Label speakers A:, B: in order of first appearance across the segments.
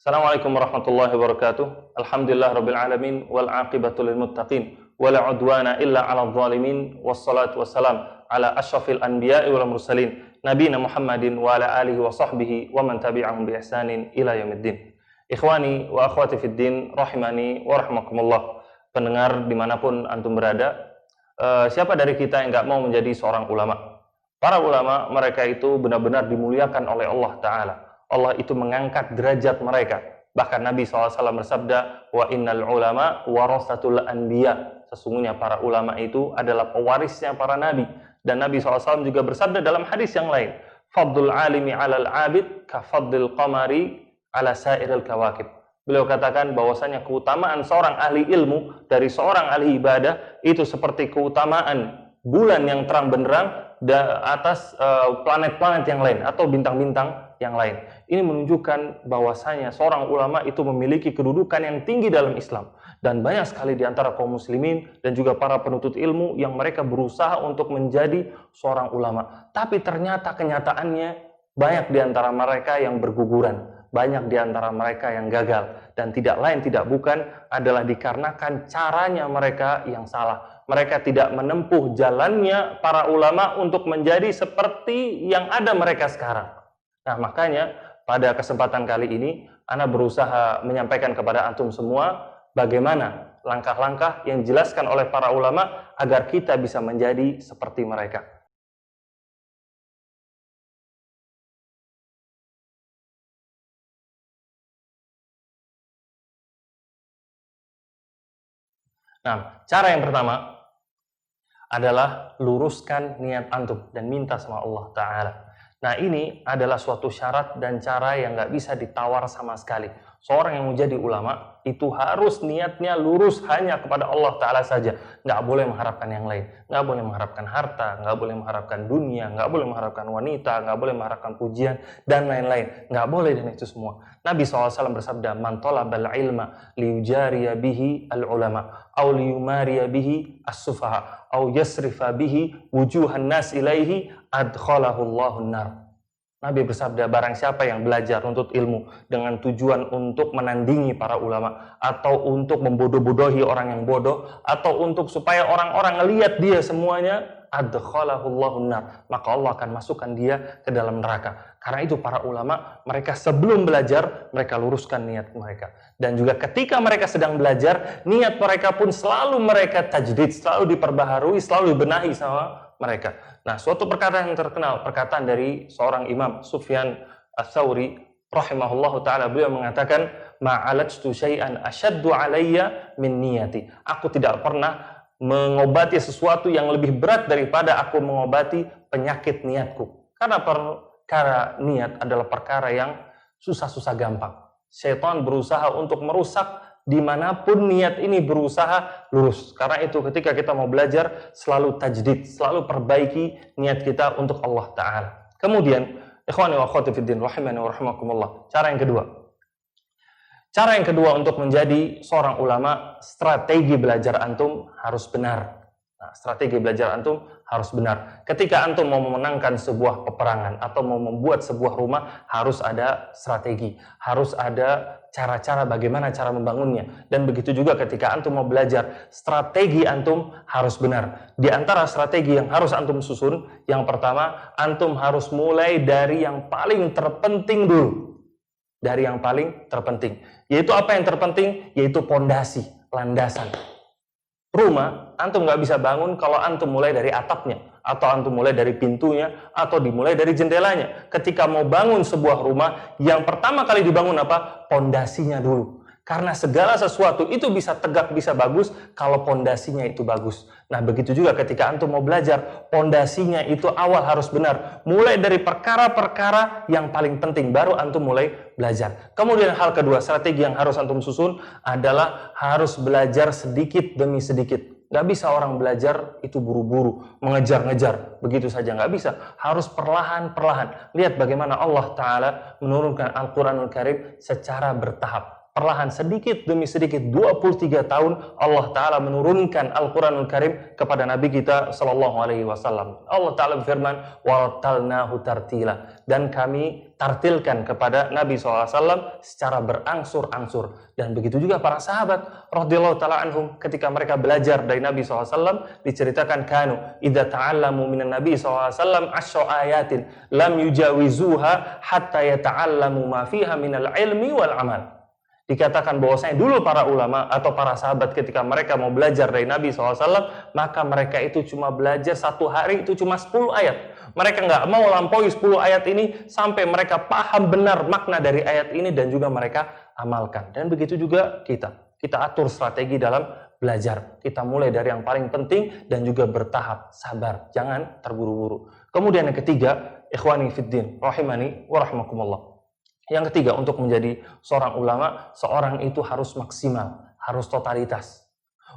A: Assalamualaikum warahmatullahi wabarakatuh. Alhamdulillah rabbil alamin wal aqibatu lil muttaqin wala udwana illa 'alal zalimin wassalatu wassalam ala asyrafil anbiya'i wal mursalin nabiyina Muhammadin wa ala alihi wa sahbihi wa man tabi'ahum bi ihsanin ila yaumiddin. Ikhwani wa akhwati fid din rahimani wa rahmakumullah. Pendengar dimanapun antum berada, siapa dari kita yang enggak mau menjadi seorang ulama? Para ulama, mereka itu benar-benar dimuliakan oleh Allah Ta'ala. Allah itu mengangkat derajat mereka. Bahkan Nabi SAW bersabda, wa innal ulama warasatul anbiya. Sesungguhnya para ulama itu adalah pewarisnya para nabi. Dan Nabi SAW juga bersabda dalam hadis yang lain, fadlul alimi alal abid kafadlil qamari ala sairil kawakib. Beliau katakan bahwasanya keutamaan seorang ahli ilmu dari seorang ahli ibadah itu seperti keutamaan bulan yang terang benderang atas planet-planet yang lain atau bintang-bintang yang lain. Ini menunjukkan bahwasanya seorang ulama itu memiliki kedudukan yang tinggi dalam Islam. Dan banyak sekali di antara kaum muslimin dan juga para penuntut ilmu yang mereka berusaha untuk menjadi seorang ulama. Tapi ternyata kenyataannya banyak di antara mereka yang berguguran. Banyak di antara mereka yang gagal. Dan tidak lain tidak bukan adalah dikarenakan caranya mereka yang salah. Mereka tidak menempuh jalannya para ulama untuk menjadi seperti yang ada mereka sekarang. Nah, makanya pada kesempatan kali ini Ana berusaha menyampaikan kepada antum semua bagaimana langkah-langkah yang dijelaskan oleh para ulama agar kita bisa menjadi seperti mereka. Nah, cara yang pertama adalah luruskan niat antum dan minta sama Allah Ta'ala. Nah, ini adalah suatu syarat dan cara yang nggak bisa ditawar sama sekali. Seorang yang mau jadi ulama itu harus niatnya lurus hanya kepada Allah Ta'ala saja. Nggak boleh mengharapkan yang lain. Nggak boleh mengharapkan harta, nggak boleh mengharapkan dunia, nggak boleh mengharapkan wanita, nggak boleh mengharapkan pujian, dan lain-lain. Nggak boleh dan itu semua. Nabi SAW bersabda, man talabal ilma liyujariya bihi al-ulama, au liyumariya bihi as-sufaha, au yasrifa bihi wujuhan nas ilaihi adkhalahu Allahun nar. Nabi bersabda, barang siapa yang belajar untuk ilmu dengan tujuan untuk menandingi para ulama, atau untuk membodoh-bodohi orang yang bodoh, atau untuk supaya orang-orang ngelihat dia semuanya, adkhalahu Allahun nar, maka Allah akan masukkan dia ke dalam neraka. Karena itu para ulama, mereka sebelum belajar, mereka luruskan niat mereka. Dan juga ketika mereka sedang belajar, niat mereka pun selalu mereka tajdid, selalu diperbaharui, selalu dibenahi sama mereka. Nah, suatu perkataan yang terkenal, perkataan dari seorang imam, Sufyan Ats-Tsauri rahimahullahu ta'ala, beliau mengatakan, ma'alajtu syai'an asyaddu alayya min niyati. Aku tidak pernah mengobati sesuatu yang lebih berat daripada aku mengobati penyakit niatku. Karena perkara niat adalah perkara yang susah-susah gampang. Syaitan berusaha untuk merusak dimanapun niat ini berusaha lurus. Karena itu ketika kita mau belajar, selalu tajdid, selalu perbaiki niat kita untuk Allah Ta'ala. Kemudian, ikhwani wa akhwati fiddin rahimani wa rahimakumullah, cara yang kedua untuk menjadi seorang ulama, strategi belajar antum harus benar. Nah, strategi belajar antum harus benar. Ketika antum mau memenangkan sebuah peperangan atau mau membuat sebuah rumah, harus ada strategi, harus ada cara-cara bagaimana cara membangunnya. Dan begitu juga ketika antum mau belajar, strategi antum harus benar. Di antara strategi yang harus antum susun, yang pertama, antum harus mulai dari yang paling terpenting dulu. Dari yang paling terpenting. Yaitu apa yang terpenting? Yaitu pondasi, landasan. Rumah, antum nggak bisa bangun kalau antum mulai dari atapnya, atau antum mulai dari pintunya, atau dimulai dari jendelanya. Ketika mau bangun sebuah rumah, yang pertama kali dibangun apa? Pondasinya dulu. Karena segala sesuatu itu bisa tegak, bisa bagus kalau pondasinya itu bagus. Nah, begitu juga ketika antum mau belajar, pondasinya itu awal harus benar. Mulai dari perkara-perkara yang paling penting, baru antum mulai belajar. Kemudian hal kedua, strategi yang harus antum susun adalah harus belajar sedikit demi sedikit. Nggak bisa orang belajar itu buru-buru, mengejar-ngejar, begitu saja nggak bisa. Harus perlahan-perlahan. Lihat bagaimana Allah Ta'ala menurunkan Al-Quranul Karim secara bertahap. perlahan sedikit demi sedikit 23 tahun Allah Ta'ala menurunkan Al-Quranul Karim kepada Nabi kita Sallallahu Alaihi Wasallam. Allah Ta'ala berfirman, وَرَتَّلْنَاهُ تَرْتِيلًا, dan kami tartilkan kepada Nabi SAW secara berangsur-angsur. Dan begitu juga para sahabat radhiyallahu ta'ala anhum ketika mereka belajar dari Nabi SAW, diceritakan kanu idza ta'allamu minan Nabi SAW asyra ayatin lam yujawizuha hatta yata'allamu ma fiha minal ilmi wal amal. Dikatakan bahwasanya dulu para ulama atau para sahabat ketika mereka mau belajar dari Nabi SAW, maka mereka itu cuma belajar satu hari itu cuma 10 ayat. Mereka nggak mau lampaui 10 ayat ini sampai mereka paham benar makna dari ayat ini dan juga mereka amalkan. Dan begitu juga kita atur strategi dalam belajar. Kita mulai dari yang paling penting dan juga bertahap, sabar, jangan terburu-buru. Kemudian yang ketiga, ikhwani fiddin, rahimani wa rahmakumullah. Yang ketiga, untuk menjadi seorang ulama, seorang itu harus maksimal, harus totalitas.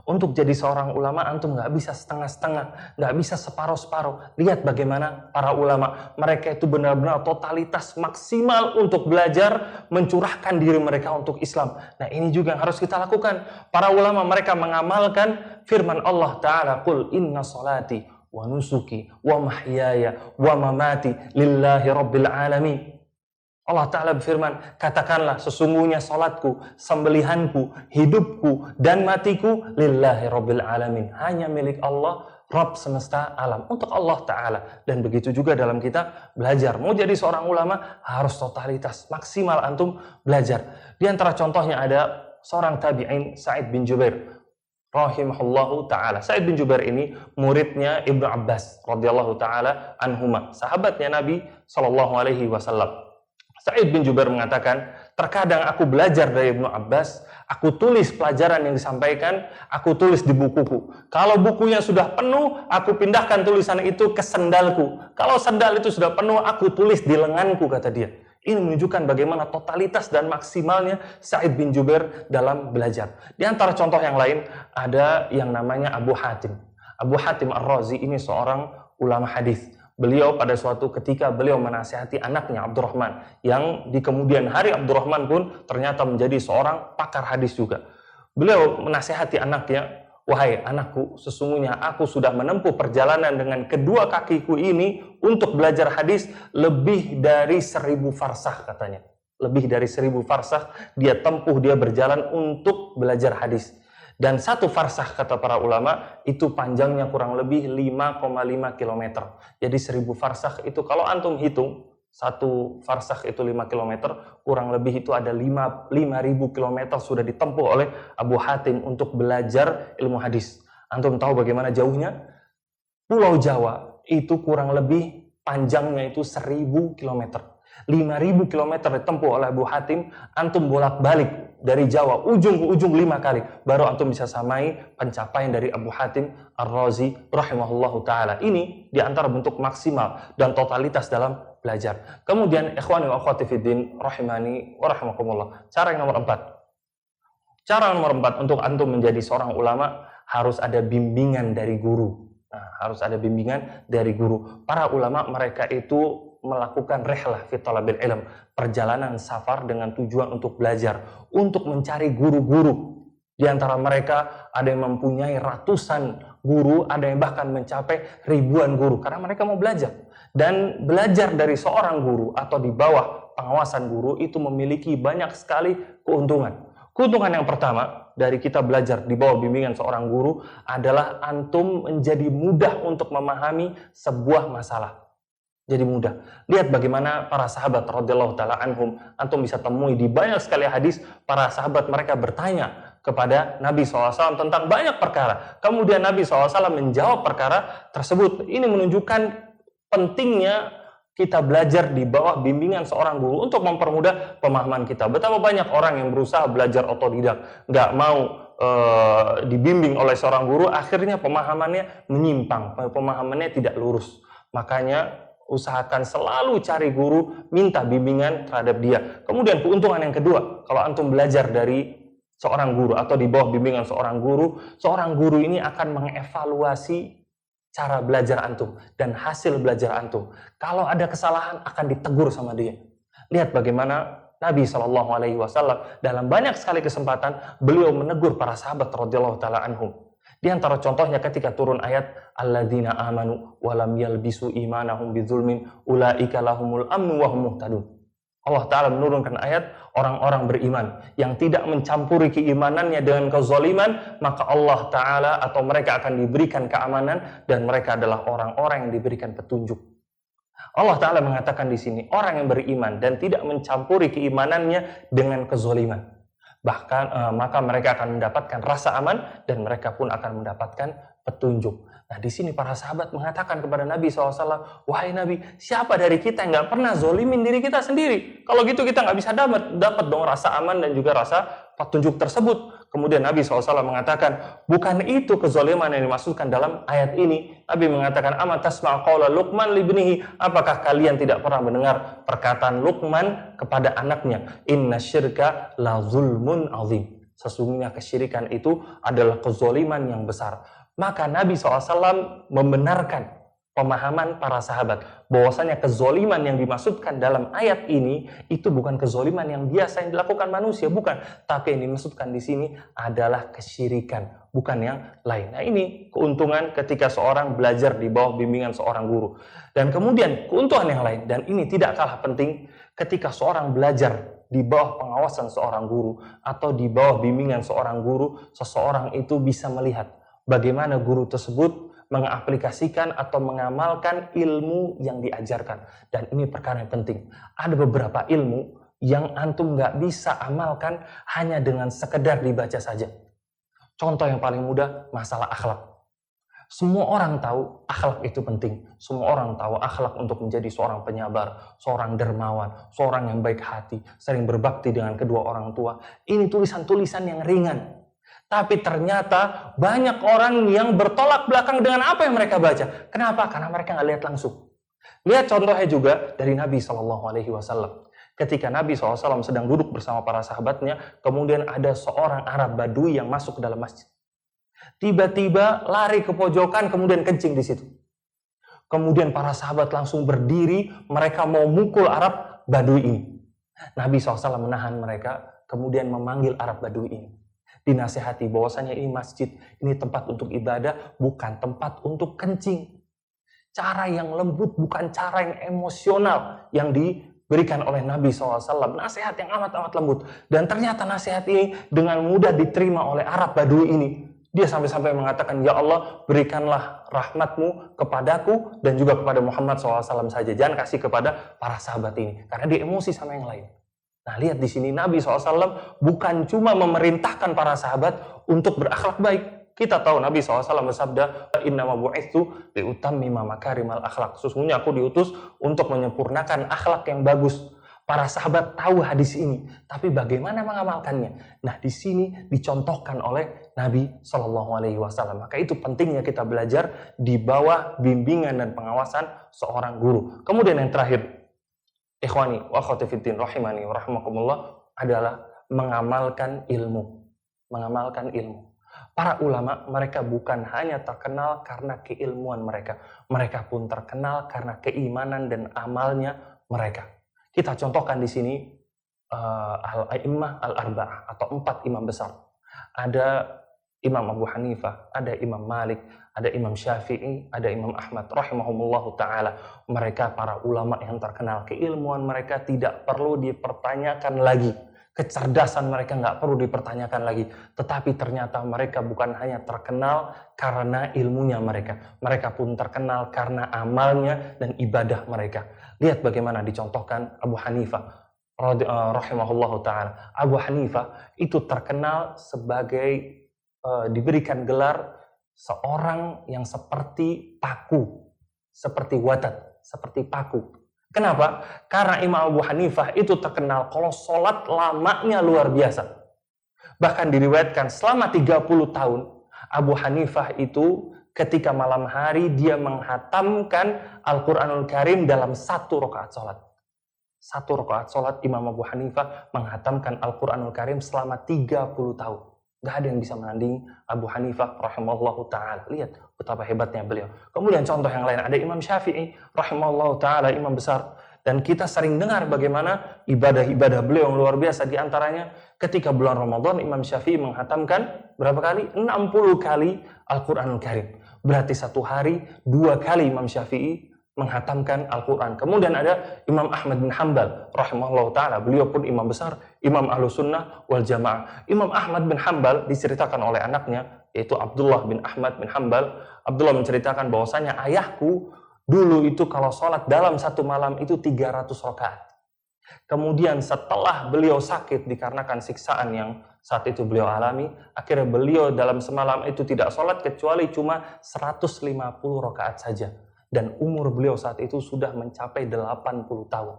A: Untuk jadi seorang ulama, antum nggak bisa setengah-setengah, nggak bisa separuh-separuh. Lihat bagaimana para ulama, mereka itu benar-benar totalitas maksimal untuk belajar, mencurahkan diri mereka untuk Islam. Nah, ini juga yang harus kita lakukan. Para ulama mereka mengamalkan firman Allah Ta'ala, Qul inna salati wa nusuki wa mahyaya wa mamati lillahi rabbil alamin. Allah Ta'ala berfirman, katakanlah sesungguhnya salatku, sembelihanku, hidupku, dan matiku lillahi rabbil alamin. Hanya milik Allah, Rabb semesta alam. Untuk Allah Ta'ala. Dan begitu juga dalam kita belajar. Mau jadi seorang ulama, harus totalitas. Maksimal antum belajar. Di antara contohnya ada seorang tabi'in, Sa'id bin Jubair rahimahullahu ta'ala. Sa'id bin Jubair ini muridnya Ibnu Abbas radhiyallahu ta'ala anhuma. Sahabatnya Nabi Sallallahu Alaihi Wasallam. Sa'id bin Jubair mengatakan, terkadang aku belajar dari Ibnu Abbas, aku tulis pelajaran yang disampaikan, aku tulis di bukuku. Kalau bukunya sudah penuh, aku pindahkan tulisan itu ke sendalku. Kalau sendal itu sudah penuh, aku tulis di lenganku, kata dia. Ini menunjukkan bagaimana totalitas dan maksimalnya Sa'id bin Jubair dalam belajar. Di antara contoh yang lain, ada yang namanya Abu Hatim. Abu Hatim Ar-Razi ini seorang ulama hadis. Beliau pada suatu ketika beliau menasihati anaknya Abdurrahman, yang di kemudian hari Abdurrahman pun ternyata menjadi seorang pakar hadis juga. Beliau menasihati anaknya, wahai anakku, sesungguhnya aku sudah menempuh perjalanan dengan kedua kakiku ini untuk belajar hadis lebih dari 1000 farsakh, katanya. Lebih dari 1000 farsakh dia tempuh, dia berjalan untuk belajar hadis. Dan satu farsakh, kata para ulama, itu panjangnya kurang lebih 5,5 km. Jadi 1000 farsakh itu kalau antum hitung, satu farsakh itu 5 km, kurang lebih itu ada 5.000 km sudah ditempuh oleh Abu Hatim untuk belajar ilmu hadis. Antum tahu bagaimana jauhnya? Pulau Jawa itu kurang lebih panjangnya itu 1000 km. 5.000 km ditempuh oleh Abu Hatim, antum bolak-balik dari Jawa ujung ke ujung 5 kali, baru antum bisa samai pencapaian dari Abu Hatim Ar-Razi rahimahullahu ta'ala. Ini diantara bentuk maksimal dan totalitas dalam belajar. Kemudian ikhwani wa akhwati fiddin rahimani wa rahimakumullah. Cara yang nomor 4. Cara nomor 4 untuk antum menjadi seorang ulama, harus ada bimbingan dari guru. Nah, harus ada bimbingan dari guru. Para ulama mereka itu melakukan rihlah fi talabil ilm, perjalanan safar dengan tujuan untuk belajar, untuk mencari guru-guru. Di antara mereka ada yang mempunyai ratusan guru, ada yang bahkan mencapai ribuan guru karena mereka mau belajar. Dan belajar dari seorang guru atau di bawah pengawasan guru itu memiliki banyak sekali keuntungan. Keuntungan yang pertama dari kita belajar di bawah bimbingan seorang guru adalah antum menjadi mudah untuk memahami sebuah masalah. Jadi mudah. Lihat bagaimana para sahabat radhiyallahu taala anhum, antum bisa temui di banyak sekali hadis para sahabat mereka bertanya kepada Nabi SAW tentang banyak perkara. Kemudian Nabi SAW menjawab perkara tersebut. Ini menunjukkan pentingnya kita belajar di bawah bimbingan seorang guru untuk mempermudah pemahaman kita. Betapa banyak orang yang berusaha belajar otodidak, nggak mau dibimbing oleh seorang guru, akhirnya pemahamannya menyimpang, pemahamannya tidak lurus. Makanya usahakan selalu cari guru, minta bimbingan terhadap dia. Kemudian keuntungan yang kedua, kalau antum belajar dari seorang guru atau di bawah bimbingan seorang guru ini akan mengevaluasi cara belajar antum dan hasil belajar antum. Kalau ada kesalahan akan ditegur sama dia. Lihat bagaimana Nabi Shallallahu Alaihi Wasallam dalam banyak sekali kesempatan beliau menegur para sahabat radhiyallahu taala anhum. Di antara contohnya ketika turun ayat alladzina amanu wa lam yalbisu imanahum bidzulmin ulaika lahumul amnu wa hum muhtadun. Allah Ta'ala menurunkan ayat orang-orang beriman yang tidak mencampuri keimanannya dengan kezaliman, maka Allah Ta'ala atau mereka akan diberikan keamanan dan mereka adalah orang-orang yang diberikan petunjuk. Allah Ta'ala mengatakan di sini orang yang beriman dan tidak mencampuri keimanannya dengan kezaliman, bahkan maka mereka akan mendapatkan rasa aman dan mereka pun akan mendapatkan petunjuk. Nah, di sini para sahabat mengatakan kepada Nabi SAW, wahai Nabi, siapa dari kita yang nggak pernah zolimin diri kita sendiri? Kalau gitu kita nggak bisa dapat dong rasa aman dan juga rasa petunjuk tersebut. Kemudian Nabi SAW mengatakan, bukan itu kezoliman yang dimaksudkan dalam ayat ini. Nabi mengatakan, amat tasma' qawla Luqman libnihi, apakah kalian tidak pernah mendengar perkataan Luqman kepada anaknya, inna syirka la zulmun azim. Sesungguhnya kesyirikan itu adalah kezoliman yang besar. Maka Nabi SAW membenarkan pemahaman para sahabat bahwasanya kezoliman yang dimaksudkan dalam ayat ini itu bukan kezoliman yang biasa yang dilakukan manusia, bukan, tapi yang dimaksudkan di sini adalah kesyirikan, bukan yang lain. Nah, ini keuntungan ketika seorang belajar di bawah bimbingan seorang guru. Dan kemudian keuntungan yang lain, dan ini tidak kalah penting, ketika seorang belajar di bawah pengawasan seorang guru atau di bawah bimbingan seorang guru, seseorang itu bisa melihat bagaimana guru tersebut mengaplikasikan atau mengamalkan ilmu yang diajarkan. Dan ini perkara yang penting. Ada beberapa ilmu yang antum nggak bisa amalkan hanya dengan sekedar dibaca saja. Contoh yang paling mudah, masalah akhlak. Semua orang tahu akhlak itu penting. Semua orang tahu akhlak untuk menjadi seorang penyabar, seorang dermawan, seorang yang baik hati, sering berbakti dengan kedua orang tua. Ini tulisan-tulisan yang ringan. Tapi ternyata banyak orang yang bertolak belakang dengan apa yang mereka baca. Kenapa? Karena mereka nggak lihat langsung. Lihat contohnya juga dari Nabi SAW. Ketika Nabi SAW sedang duduk bersama para sahabatnya, kemudian ada seorang Arab Badui yang masuk ke dalam masjid. Tiba-tiba lari ke pojokan, kemudian kencing di situ. Kemudian para sahabat langsung berdiri, mereka mau mukul Arab Badui ini. Nabi SAW menahan mereka, kemudian memanggil Arab Badui ini. Dinasihati bahwasanya ini masjid, ini tempat untuk ibadah, bukan tempat untuk kencing. Cara yang lembut, bukan cara yang emosional yang diberikan oleh Nabi SAW. Nasihat yang amat-amat lembut. Dan ternyata nasihat ini dengan mudah diterima oleh Arab Badui ini. Dia sampai-sampai mengatakan, ya Allah, berikanlah rahmatmu kepadaku dan juga kepada Muhammad SAW saja. Jangan kasih kepada para sahabat ini. Karena dia emosi sama yang lain. Nah, lihat di sini Nabi SAW bukan cuma memerintahkan para sahabat untuk berakhlak baik. Kita tahu Nabi SAW bersabda, innama bu'itsu liutammima makarimal akhlak. Sesungguhnya aku diutus untuk menyempurnakan akhlak yang bagus. Para sahabat tahu hadis ini, tapi bagaimana mengamalkannya? Nah, di sini dicontohkan oleh Nabi SAW. Maka itu pentingnya kita belajar di bawah bimbingan dan pengawasan seorang guru. Kemudian yang terakhir, ikhwani wa akhwati fiddin rahimani wa rahimakumullah, adalah mengamalkan ilmu. Mengamalkan ilmu. Para ulama, mereka bukan hanya terkenal karena keilmuan mereka. Mereka pun terkenal karena keimanan dan amalnya mereka. Kita contohkan di sini al-a'immah al-arba'ah atau 4 imam besar. Ada Imam Abu Hanifah, ada Imam Malik, ada Imam Syafi'i, ada Imam Ahmad rahimahumullahu ta'ala. Mereka para ulama yang terkenal. Keilmuan mereka tidak perlu dipertanyakan lagi. Kecerdasan mereka nggak perlu dipertanyakan lagi. Tetapi ternyata mereka bukan hanya terkenal karena ilmunya mereka. Mereka pun terkenal karena amalnya dan ibadah mereka. Lihat bagaimana dicontohkan Abu Hanifah rahimahullahu ta'ala. Abu Hanifah itu terkenal sebagai diberikan gelar seorang yang seperti paku, seperti watat, seperti paku. Kenapa? Karena Imam Abu Hanifah itu terkenal kalau sholat lamanya luar biasa. Bahkan diriwayatkan selama 30 tahun Abu Hanifah itu ketika malam hari dia menghatamkan Al-Quranul Karim dalam 1 rakaat sholat. 1 rakaat sholat Imam Abu Hanifah menghatamkan Al-Quranul Karim selama 30 tahun. Gak ada yang bisa menandingi Abu Hanifah rahimahullahu ta'ala. Lihat betapa hebatnya beliau. Kemudian contoh yang lain, ada Imam Syafi'i rahimahullahu ta'ala, imam besar. Dan kita sering dengar bagaimana ibadah-ibadah beliau yang luar biasa. Di antaranya ketika bulan Ramadan Imam Syafi'i menghatamkan berapa kali? 60 kali Al-Quranul Karim. Berarti satu hari 2 kali Imam Syafi'i menghatamkan Al-Quran. Kemudian ada Imam Ahmad bin Hanbal rahimahullah ta'ala. Beliau pun imam besar, imam ahlu sunnah wal jamaah. Imam Ahmad bin Hanbal diceritakan oleh anaknya, yaitu Abdullah bin Ahmad bin Hanbal. Abdullah menceritakan bahwasanya ayahku dulu itu kalau sholat dalam satu malam itu 300 rakaat. Kemudian setelah beliau sakit dikarenakan siksaan yang saat itu beliau alami, akhirnya beliau dalam semalam itu tidak sholat kecuali cuma 150 rakaat saja. Dan umur beliau saat itu sudah mencapai 80 tahun.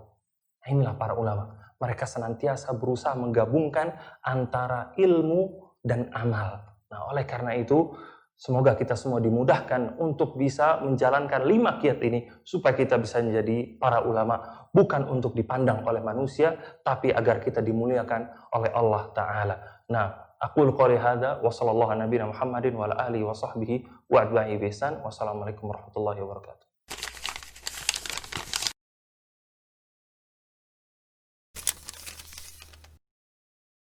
A: Nah, inilah para ulama. Mereka senantiasa berusaha menggabungkan antara ilmu dan amal. Nah, oleh karena itu, semoga kita semua dimudahkan untuk bisa menjalankan 5 qiyat ini supaya kita bisa menjadi para ulama, bukan untuk dipandang oleh manusia, tapi agar kita dimuliakan oleh Allah Ta'ala. Nah, aqulu qouli hadza wa sallallahu ala nabiyina Muhammadin wa ala alihi wa sahbihi wa atba'ihi bi ihsan. Wassalamualaikum warahmatullahi wabarakatuh.